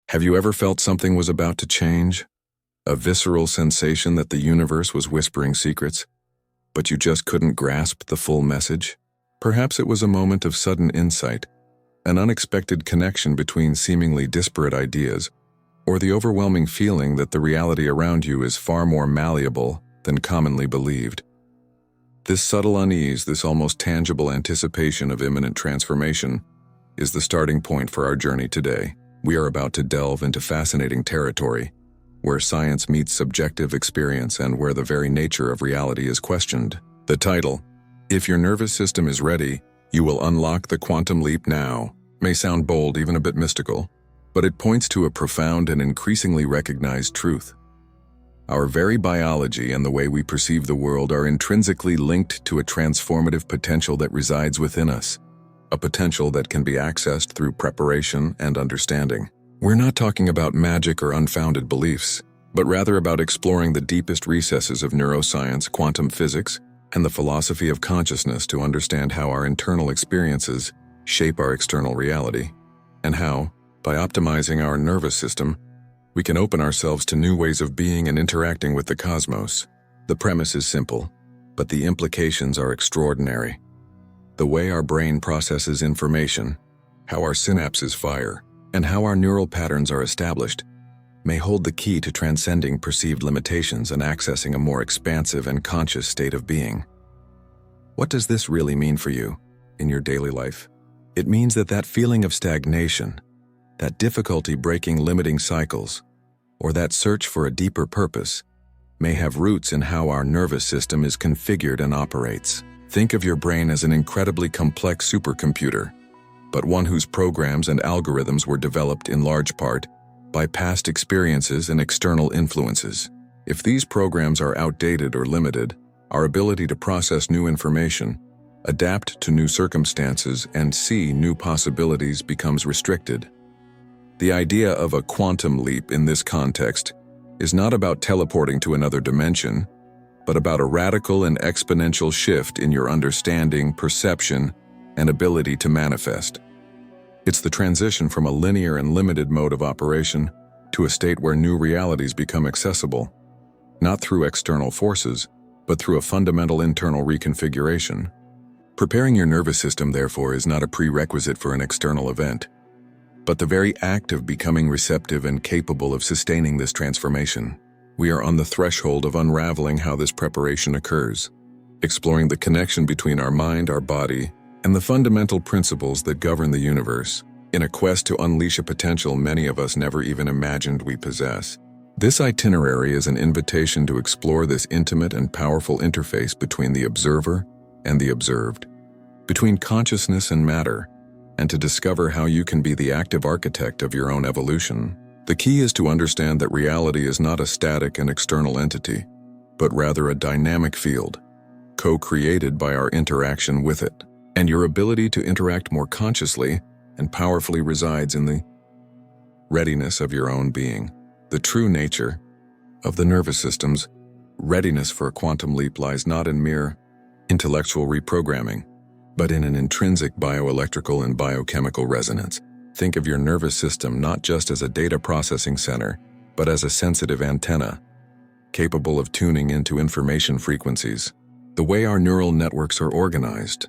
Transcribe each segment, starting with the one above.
Have you ever felt something was about to change? A visceral sensation that the universe was whispering secrets, but you just couldn't grasp the full message? Perhaps it was a moment of sudden insight, an unexpected connection between seemingly disparate ideas, or the overwhelming feeling that the reality around you is far more malleable than commonly believed. This subtle unease, this almost tangible anticipation of imminent transformation, is the starting point for our journey today. We are about to delve into fascinating territory, where science meets subjective experience and where the very nature of reality is questioned. The title, "If Your Nervous System is Ready, You Will Unlock the Quantum Leap Now," may sound bold, even a bit mystical, but it points to a profound and increasingly recognized truth. Our very biology and the way we perceive the world are intrinsically linked to a transformative potential that resides within us, a potential that can be accessed through preparation and understanding. We're not talking about magic or unfounded beliefs, but rather about exploring the deepest recesses of neuroscience, quantum physics, and the philosophy of consciousness to understand how our internal experiences shape our external reality, and how, by optimizing our nervous system, we can open ourselves to new ways of being and interacting with the cosmos. The premise is simple, but the implications are extraordinary. The way our brain processes information, how our synapses fire, and how our neural patterns are established may hold the key to transcending perceived limitations and accessing a more expansive and conscious state of being. What does this really mean for you in your daily life? It means that feeling of stagnation, that difficulty breaking limiting cycles, or that search for a deeper purpose, may have roots in how our nervous system is configured and operates. Think of your brain as an incredibly complex supercomputer, but one whose programs and algorithms were developed in large part by past experiences and external influences. If these programs are outdated or limited, our ability to process new information, adapt to new circumstances, and see new possibilities becomes restricted. The idea of a quantum leap in this context is not about teleporting to another dimension, but about a radical and exponential shift in your understanding, perception, and ability to manifest. It's the transition from a linear and limited mode of operation to a state where new realities become accessible, not through external forces, but through a fundamental internal reconfiguration. Preparing your nervous system, therefore, is not a prerequisite for an external event, but the very act of becoming receptive and capable of sustaining this transformation. We are on the threshold of unraveling how this preparation occurs, exploring the connection between our mind, our body, and the fundamental principles that govern the universe, in a quest to unleash a potential many of us never even imagined we possess. This itinerary is an invitation to explore this intimate and powerful interface between the observer and the observed, between consciousness and matter, and to discover how you can be the active architect of your own evolution. The key is to understand that reality is not a static and external entity, but rather a dynamic field, co-created by our interaction with it. And your ability to interact more consciously and powerfully resides in the readiness of your own being. The true nature of the nervous system's readiness for a quantum leap lies not in mere intellectual reprogramming, but in an intrinsic bioelectrical and biochemical resonance. Think of your nervous system not just as a data processing center, but as a sensitive antenna, capable of tuning into information frequencies. The way our neural networks are organized,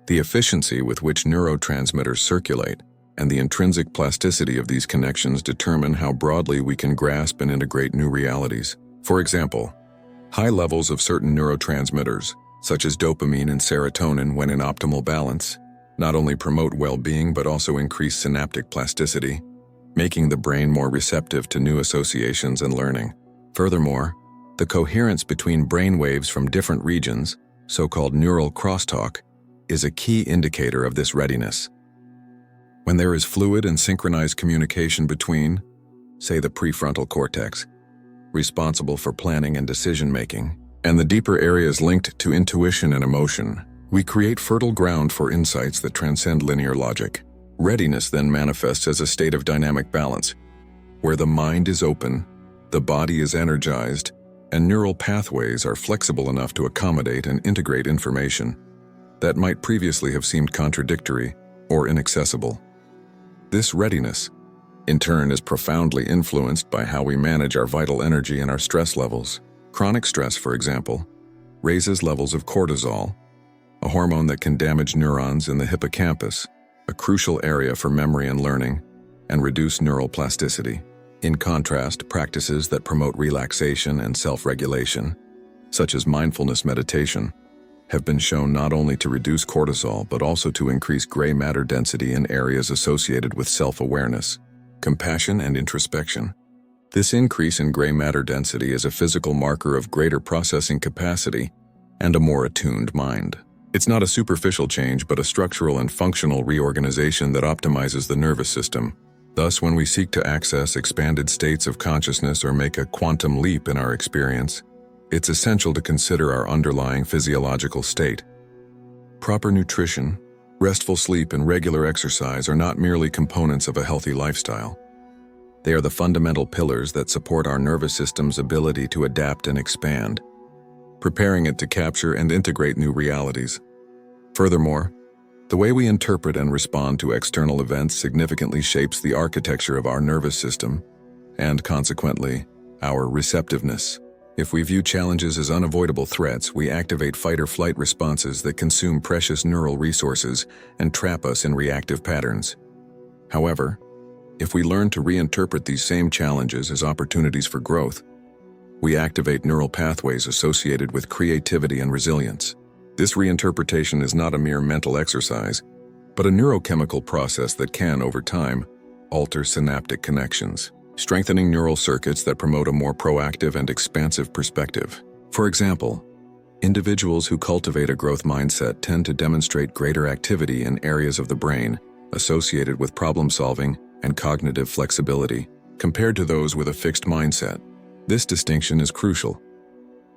the efficiency with which neurotransmitters circulate, and the intrinsic plasticity of these connections determine how broadly we can grasp and integrate new realities. For example, high levels of certain neurotransmitters, such as dopamine and serotonin when in optimal balance, not only promote well-being but also increase synaptic plasticity, making the brain more receptive to new associations and learning. Furthermore, the coherence between brain waves from different regions, so-called neural crosstalk, is a key indicator of this readiness. When there is fluid and synchronized communication between, say, the prefrontal cortex, responsible for planning and decision-making, and the deeper areas linked to intuition and emotion, we create fertile ground for insights that transcend linear logic. Readiness then manifests as a state of dynamic balance, where the mind is open, the body is energized, and neural pathways are flexible enough to accommodate and integrate information that might previously have seemed contradictory or inaccessible. This readiness, in turn is profoundly influenced by how we manage our vital energy and our stress levels. Chronic stress, for example, raises levels of cortisol, a hormone that can damage neurons in the hippocampus, a crucial area for memory and learning, and reduce neural plasticity. In contrast, practices that promote relaxation and self-regulation, such as mindfulness meditation, have been shown not only to reduce cortisol but also to increase gray matter density in areas associated with self-awareness, compassion, and introspection. This increase in gray matter density is a physical marker of greater processing capacity and a more attuned mind. It's not a superficial change but a structural and functional reorganization that optimizes the nervous system. Thus, when we seek to access expanded states of consciousness or make a quantum leap in our experience, it's essential to consider our underlying physiological state. Proper nutrition, restful sleep, and regular exercise are not merely components of a healthy lifestyle. They are the fundamental pillars that support our nervous system's ability to adapt and expand, preparing it to capture and integrate new realities. Furthermore, the way we interpret and respond to external events significantly shapes the architecture of our nervous system and, consequently, our receptiveness. If we view challenges as unavoidable threats, we activate fight-or-flight responses that consume precious neural resources and trap us in reactive patterns. However, if we learn to reinterpret these same challenges as opportunities for growth, we activate neural pathways associated with creativity and resilience. This reinterpretation is not a mere mental exercise, but a neurochemical process that can, over time, alter synaptic connections, strengthening neural circuits that promote a more proactive and expansive perspective. For example, individuals who cultivate a growth mindset tend to demonstrate greater activity in areas of the brain associated with problem-solving and cognitive flexibility, compared to those with a fixed mindset. This distinction is crucial.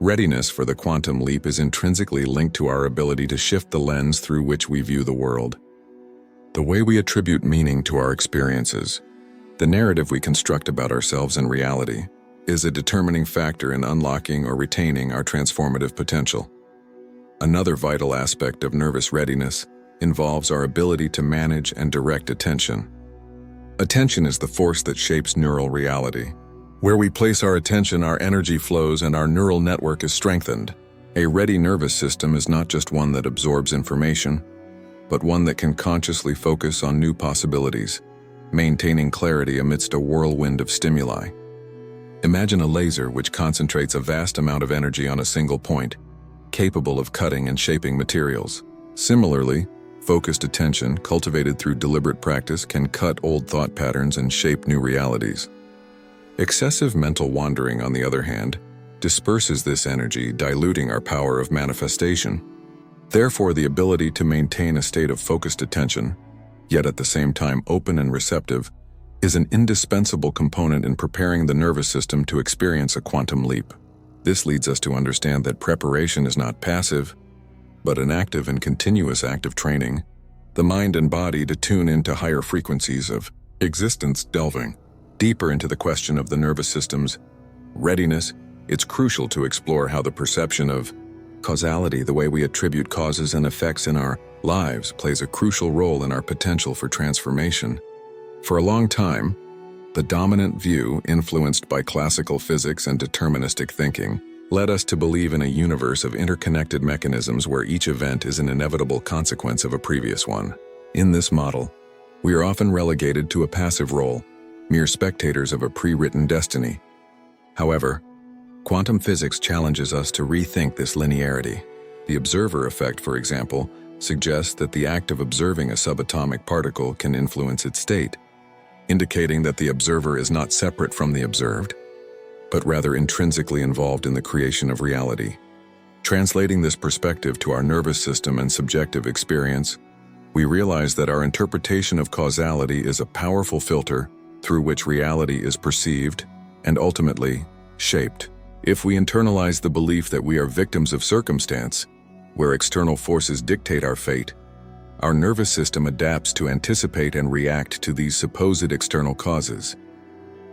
Readiness for the quantum leap is intrinsically linked to our ability to shift the lens through which we view the world. The way we attribute meaning to our experiences, the narrative we construct about ourselves and reality, is a determining factor in unlocking or retaining our transformative potential. Another vital aspect of nervous readiness involves our ability to manage and direct attention. Attention is the force that shapes neural reality. Where we place our attention, our energy flows and our neural network is strengthened. A ready nervous system is not just one that absorbs information, but one that can consciously focus on new possibilities, maintaining clarity amidst a whirlwind of stimuli. Imagine a laser which concentrates a vast amount of energy on a single point, capable of cutting and shaping materials. Similarly, focused attention, cultivated through deliberate practice, can cut old thought patterns and shape new realities. Excessive mental wandering, on the other hand, disperses this energy, diluting our power of manifestation. Therefore, the ability to maintain a state of focused attention, yet at the same time open and receptive, is an indispensable component in preparing the nervous system to experience a quantum leap. This leads us to understand that preparation is not passive, but an active and continuous act of training the mind and body to tune into higher frequencies of existence. Delving deeper into the question of the nervous system's readiness, it's crucial to explore how the perception of causality, the way we attribute causes and effects in our lives, plays a crucial role in our potential for transformation. For a long time, the dominant view, influenced by classical physics and deterministic thinking, led us to believe in a universe of interconnected mechanisms where each event is an inevitable consequence of a previous one. In this model, we are often relegated to a passive role, mere spectators of a pre-written destiny. However, quantum physics challenges us to rethink this linearity. The observer effect, for example, suggests that the act of observing a subatomic particle can influence its state, indicating that the observer is not separate from the observed, but rather intrinsically involved in the creation of reality. Translating this perspective to our nervous system and subjective experience, we realize that our interpretation of causality is a powerful filter through which reality is perceived and ultimately shaped. If we internalize the belief that we are victims of circumstance, where external forces dictate our fate, our nervous system adapts to anticipate and react to these supposed external causes.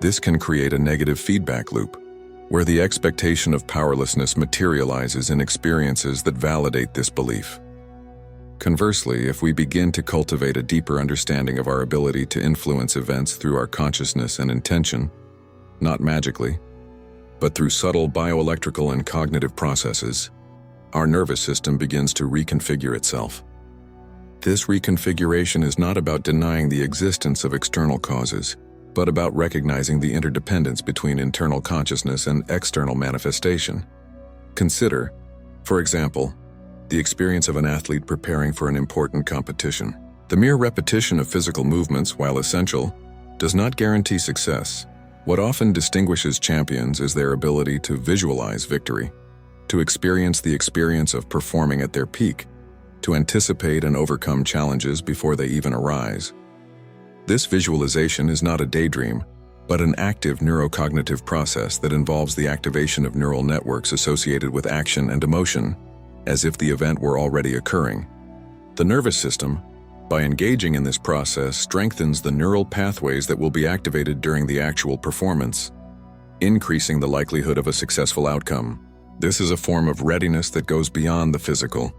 This can create a negative feedback loop, where the expectation of powerlessness materializes in experiences that validate this belief. Conversely, if we begin to cultivate a deeper understanding of our ability to influence events through our consciousness and intention, not magically, but through subtle bioelectrical and cognitive processes, our nervous system begins to reconfigure itself. This reconfiguration is not about denying the existence of external causes, but about recognizing the interdependence between internal consciousness and external manifestation. Consider, for example, the experience of an athlete preparing for an important competition. The mere repetition of physical movements, while essential, does not guarantee success. What often distinguishes champions is their ability to visualize victory, to experience the experience of performing at their peak, to anticipate and overcome challenges before they even arise. This visualization is not a daydream, but an active neurocognitive process that involves the activation of neural networks associated with action and emotion, as if the event were already occurring. The nervous system, by engaging in this process, strengthens the neural pathways that will be activated during the actual performance, increasing the likelihood of a successful outcome. This is a form of readiness that goes beyond the physical,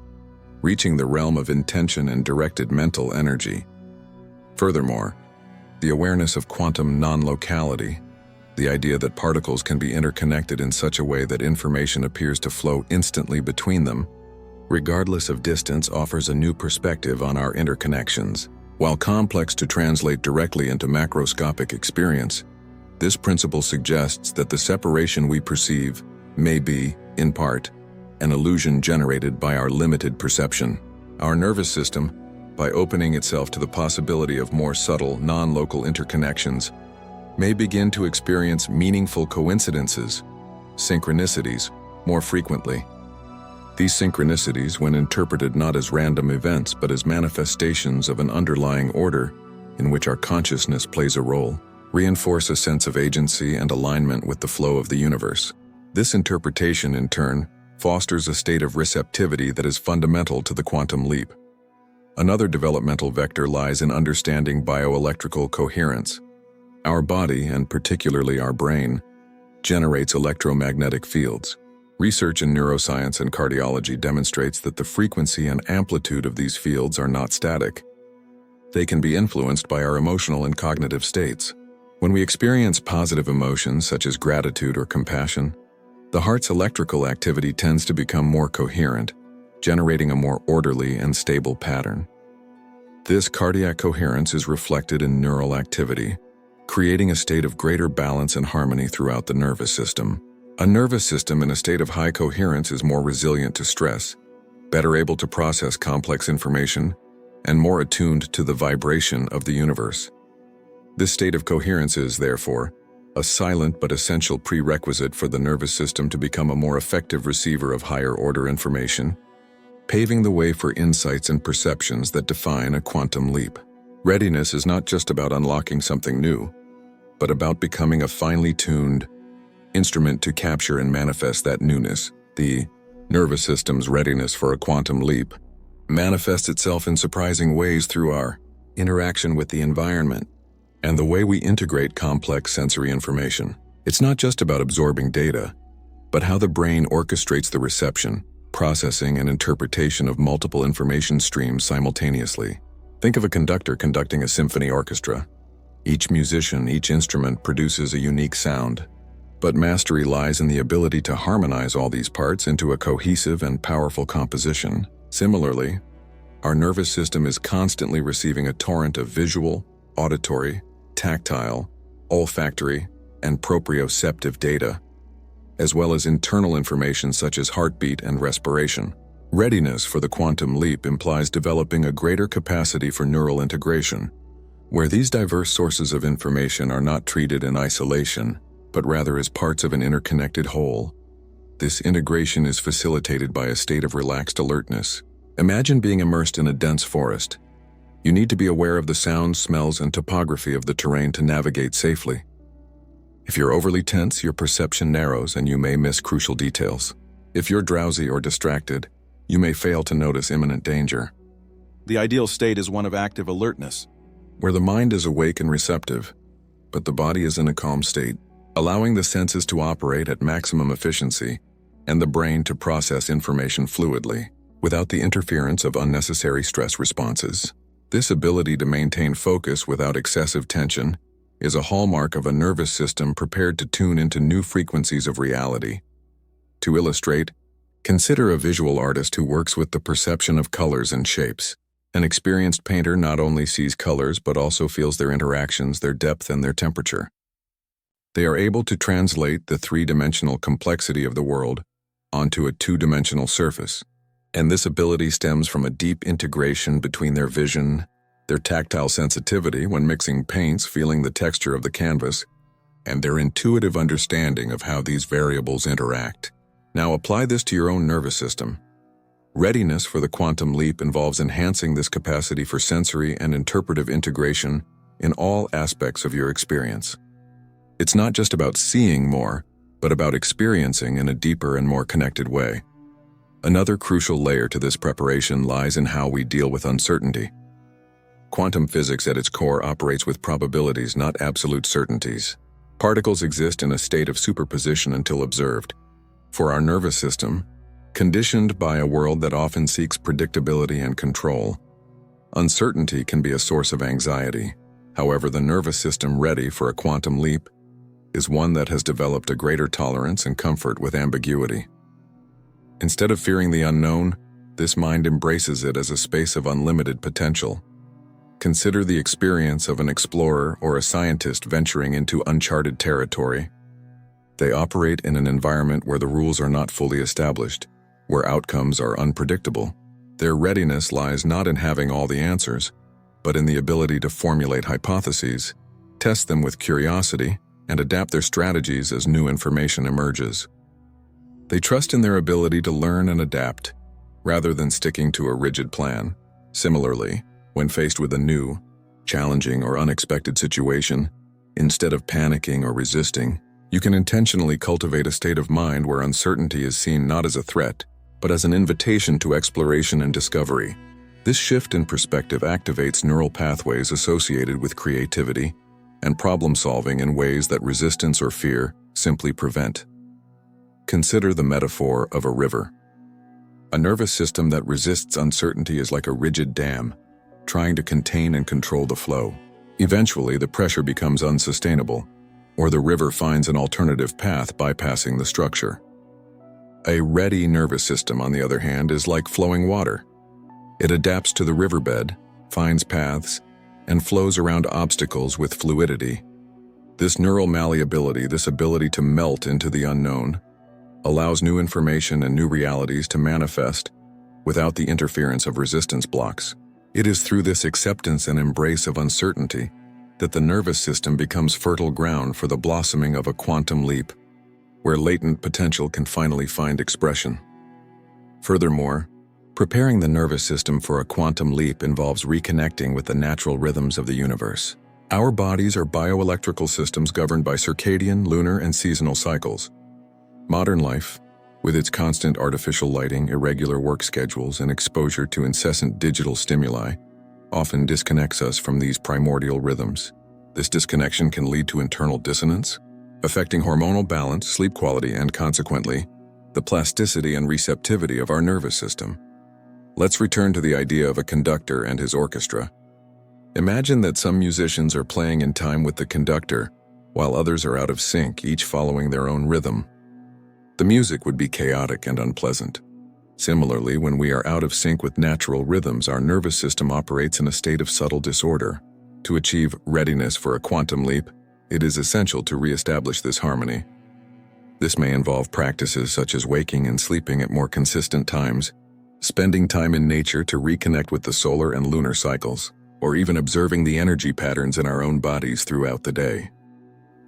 reaching the realm of intention and directed mental energy. Furthermore, the awareness of quantum non-locality, the idea that particles can be interconnected in such a way that information appears to flow instantly between them, regardless of distance, offers a new perspective on our interconnections. While complex to translate directly into macroscopic experience, this principle suggests that the separation we perceive may be, in part, an illusion generated by our limited perception. Our nervous system, by opening itself to the possibility of more subtle, non-local interconnections, may begin to experience meaningful coincidences, synchronicities, more frequently. These synchronicities, when interpreted not as random events but as manifestations of an underlying order in which our consciousness plays a role, reinforce a sense of agency and alignment with the flow of the universe. This interpretation, in turn, fosters a state of receptivity that is fundamental to the quantum leap. Another developmental vector lies in understanding bioelectrical coherence. Our body, and particularly our brain, generates electromagnetic fields. Research in neuroscience and cardiology demonstrates that the frequency and amplitude of these fields are not static. They can be influenced by our emotional and cognitive states. When we experience positive emotions such as gratitude or compassion, the heart's electrical activity tends to become more coherent, generating a more orderly and stable pattern. This cardiac coherence is reflected in neural activity, creating a state of greater balance and harmony throughout the nervous system. A nervous system in a state of high coherence is more resilient to stress, better able to process complex information, and more attuned to the vibration of the universe. This state of coherence is, therefore, a silent but essential prerequisite for the nervous system to become a more effective receiver of higher-order information, paving the way for insights and perceptions that define a quantum leap. Readiness is not just about unlocking something new, but about becoming a finely tuned instrument to capture and manifest that newness. The nervous system's readiness for a quantum leap manifests itself in surprising ways through our interaction with the environment and the way we integrate complex sensory information. It's not just about absorbing data, but how the brain orchestrates the reception, processing, and interpretation of multiple information streams simultaneously. Think of a conductor conducting a symphony orchestra. Each musician, each instrument produces a unique sound, but mastery lies in the ability to harmonize all these parts into a cohesive and powerful composition. Similarly, our nervous system is constantly receiving a torrent of visual, auditory, tactile, olfactory, and proprioceptive data, as well as internal information such as heartbeat and respiration. Readiness for the quantum leap implies developing a greater capacity for neural integration, where these diverse sources of information are not treated in isolation, but rather as parts of an interconnected whole. This integration is facilitated by a state of relaxed alertness. Imagine being immersed in a dense forest. You need to be aware of the sounds, smells, and topography of the terrain to navigate safely. If you're overly tense, your perception narrows and you may miss crucial details. If you're drowsy or distracted, you may fail to notice imminent danger. The ideal state is one of active alertness, where the mind is awake and receptive, but the body is in a calm state, allowing the senses to operate at maximum efficiency and the brain to process information fluidly. without the interference of unnecessary stress responses. This ability to maintain focus without excessive tension is a hallmark of a nervous system prepared to tune into new frequencies of reality. To illustrate, consider a visual artist who works with the perception of colors and shapes. An experienced painter not only sees colors but also feels their interactions, their depth, and their temperature. They are able to translate the three-dimensional complexity of the world onto a two-dimensional surface. And this ability stems from a deep integration between their vision, their tactile sensitivity when mixing paints, feeling the texture of the canvas, and their intuitive understanding of how these variables interact. Now apply this to your own nervous system. Readiness for the quantum leap involves enhancing this capacity for sensory and interpretive integration in all aspects of your experience. It's not just about seeing more, but about experiencing in a deeper and more connected way. Another crucial layer to this preparation lies in how we deal with uncertainty. Quantum physics at its core operates with probabilities, not absolute certainties. Particles exist in a state of superposition until observed. For our nervous system, conditioned by a world that often seeks predictability and control, uncertainty can be a source of anxiety. However, the nervous system ready for a quantum leap is one that has developed a greater tolerance and comfort with ambiguity. Instead of fearing the unknown, this mind embraces it as a space of unlimited potential. Consider the experience of an explorer or a scientist venturing into uncharted territory. They operate in an environment where the rules are not fully established, where outcomes are unpredictable. Their readiness lies not in having all the answers, but in the ability to formulate hypotheses, test them with curiosity, and adapt their strategies as new information emerges. They trust in their ability to learn and adapt, rather than sticking to a rigid plan. Similarly, when faced with a new, challenging, or unexpected situation, instead of panicking or resisting, you can intentionally cultivate a state of mind where uncertainty is seen not as a threat, but as an invitation to exploration and discovery. This shift in perspective activates neural pathways associated with creativity and problem-solving in ways that resistance or fear simply prevent. Consider the metaphor of a river. A nervous system that resists uncertainty is like a rigid dam, trying to contain and control the flow. Eventually, the pressure becomes unsustainable, or the river finds an alternative path bypassing the structure. A ready nervous system, on the other hand, is like flowing water. It adapts to the riverbed, finds paths, and flows around obstacles with fluidity. This neural malleability, this ability to melt into the unknown, allows new information and new realities to manifest without the interference of resistance blocks. It is through this acceptance and embrace of uncertainty that the nervous system becomes fertile ground for the blossoming of a quantum leap, where latent potential can finally find expression. Furthermore, preparing the nervous system for a quantum leap involves reconnecting with the natural rhythms of the universe. Our bodies are bioelectrical systems governed by circadian, lunar, and seasonal cycles. Modern life, with its constant artificial lighting, irregular work schedules, and exposure to incessant digital stimuli, often disconnects us from these primordial rhythms. This disconnection can lead to internal dissonance, affecting hormonal balance, sleep quality, and consequently, the plasticity and receptivity of our nervous system. Let's return to the idea of a conductor and his orchestra. Imagine that some musicians are playing in time with the conductor, while others are out of sync, each following their own rhythm. The music would be chaotic and unpleasant. Similarly, when we are out of sync with natural rhythms, our nervous system operates in a state of subtle disorder. To achieve readiness for a quantum leap, it is essential to reestablish this harmony. This may involve practices such as waking and sleeping at more consistent times, spending time in nature to reconnect with the solar and lunar cycles, or even observing the energy patterns in our own bodies throughout the day.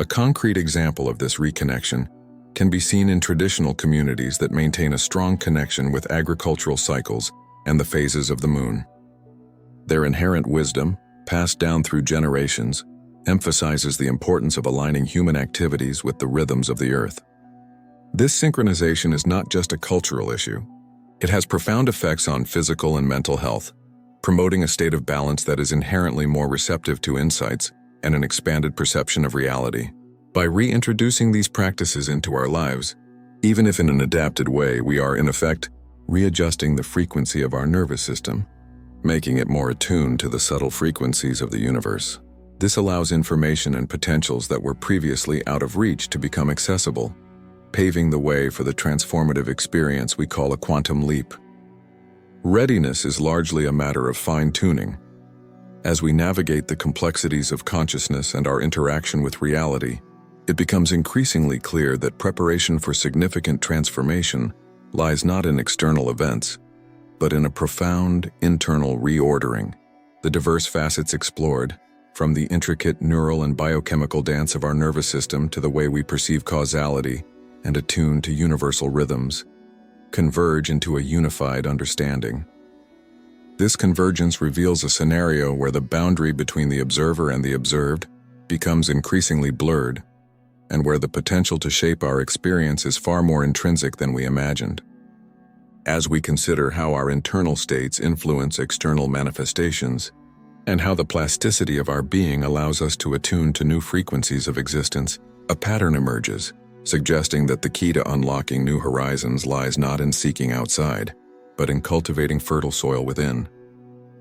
A concrete example of this reconnection can be seen in traditional communities that maintain a strong connection with agricultural cycles and the phases of the moon. Their inherent wisdom, passed down through generations, emphasizes the importance of aligning human activities with the rhythms of the earth. This synchronization is not just a cultural issue. It has profound effects on physical and mental health, promoting a state of balance that is inherently more receptive to insights and an expanded perception of reality. By reintroducing these practices into our lives, even if in an adapted way, we are, in effect, readjusting the frequency of our nervous system, making it more attuned to the subtle frequencies of the universe. This allows information and potentials that were previously out of reach to become accessible, paving the way for the transformative experience we call a quantum leap. Readiness is largely a matter of fine-tuning. As we navigate the complexities of consciousness and our interaction with reality, it becomes increasingly clear that preparation for significant transformation lies not in external events, but in a profound internal reordering. The diverse facets explored, from the intricate neural and biochemical dance of our nervous system to the way we perceive causality and attune to universal rhythms, converge into a unified understanding. This convergence reveals a scenario where the boundary between the observer and the observed becomes increasingly blurred, and where the potential to shape our experience is far more intrinsic than we imagined. As we consider how our internal states influence external manifestations, and how the plasticity of our being allows us to attune to new frequencies of existence, a pattern emerges, suggesting that the key to unlocking new horizons lies not in seeking outside, but in cultivating fertile soil within.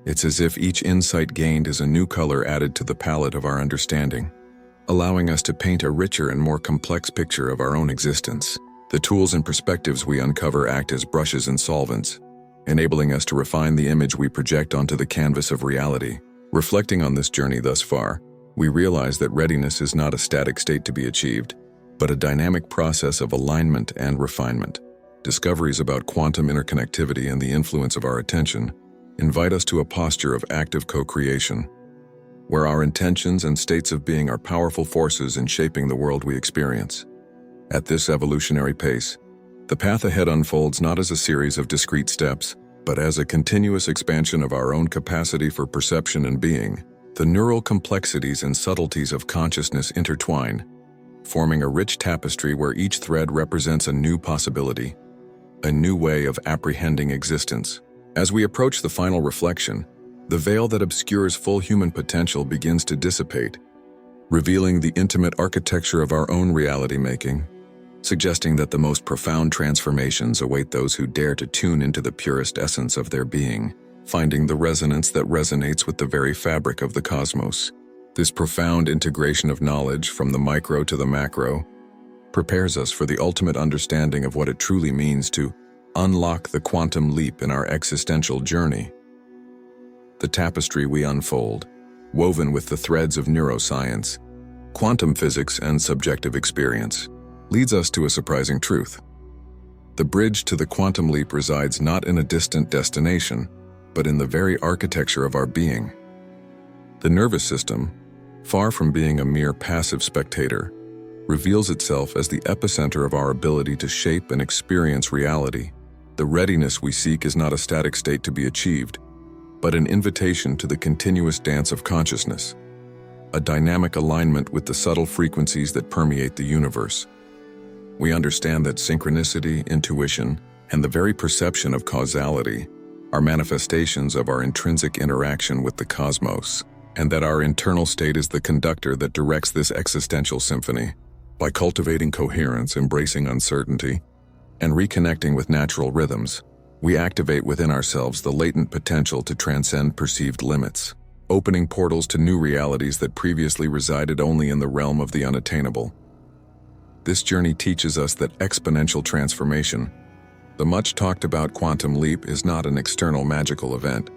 It's as if each insight gained is a new color added to the palette of our understanding, allowing us to paint a richer and more complex picture of our own existence. The tools and perspectives we uncover act as brushes and solvents, enabling us to refine the image we project onto the canvas of reality. Reflecting on this journey thus far, we realize that readiness is not a static state to be achieved, but a dynamic process of alignment and refinement. Discoveries about quantum interconnectivity and the influence of our attention invite us to a posture of active co-creation, where our intentions and states of being are powerful forces in shaping the world we experience. At this evolutionary pace, the path ahead unfolds not as a series of discrete steps, but as a continuous expansion of our own capacity for perception and being. The neural complexities and subtleties of consciousness intertwine, forming a rich tapestry where each thread represents a new possibility, a new way of apprehending existence. As we approach the final reflection, the veil that obscures full human potential begins to dissipate, revealing the intimate architecture of our own reality-making, suggesting that the most profound transformations await those who dare to tune into the purest essence of their being, finding the resonance that resonates with the very fabric of the cosmos. This profound integration of knowledge from the micro to the macro prepares us for the ultimate understanding of what it truly means to unlock the quantum leap in our existential journey. The tapestry we unfold, woven with the threads of neuroscience, quantum physics, and subjective experience, leads us to a surprising truth. The bridge to the quantum leap resides not in a distant destination, but in the very architecture of our being. The nervous system, far from being a mere passive spectator, reveals itself as the epicenter of our ability to shape and experience reality. The readiness we seek is not a static state to be achieved, but an invitation to the continuous dance of consciousness, a dynamic alignment with the subtle frequencies that permeate the universe. We understand that synchronicity, intuition, and the very perception of causality are manifestations of our intrinsic interaction with the cosmos, and that our internal state is the conductor that directs this existential symphony. By cultivating coherence, embracing uncertainty, and reconnecting with natural rhythms, we activate within ourselves the latent potential to transcend perceived limits, opening portals to new realities that previously resided only in the realm of the unattainable. This journey teaches us that exponential transformation, the much talked about quantum leap, is not an external magical event,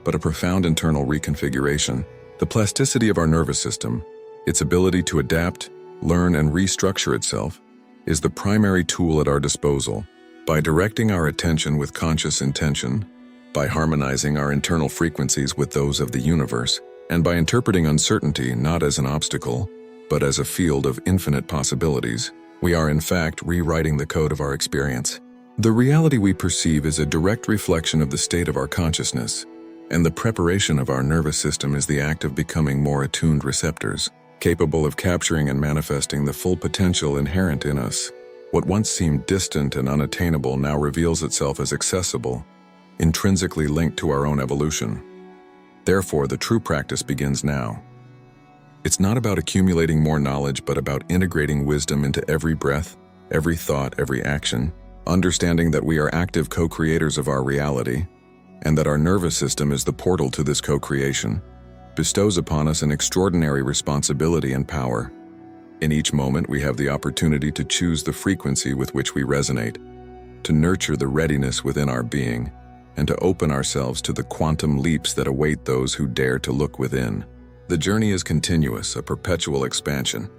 but a profound internal reconfiguration. The plasticity of our nervous system, its ability to adapt, learn, and restructure itself, is the primary tool at our disposal. By directing our attention with conscious intention, by harmonizing our internal frequencies with those of the universe, and by interpreting uncertainty not as an obstacle, but as a field of infinite possibilities, we are in fact rewriting the code of our experience. The reality we perceive is a direct reflection of the state of our consciousness, and the preparation of our nervous system is the act of becoming more attuned receptors, capable of capturing and manifesting the full potential inherent in us. What once seemed distant and unattainable now reveals itself as accessible, intrinsically linked to our own evolution. Therefore, the true practice begins now. It's not about accumulating more knowledge, but about integrating wisdom into every breath, every thought, every action, Understanding that we are active co-creators of our reality, and that our nervous system is the portal to this co-creation, bestows upon us an extraordinary responsibility and power. In each moment, we have the opportunity to choose the frequency with which we resonate, to nurture the readiness within our being, and to open ourselves to the quantum leaps that await those who dare to look within. The journey is continuous, a perpetual expansion,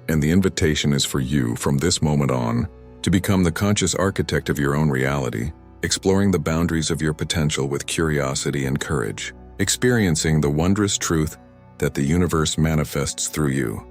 and the invitation is for you, from this moment on, to become the conscious architect of your own reality, exploring the boundaries of your potential with curiosity and courage, experiencing the wondrous truth that the universe manifests through you.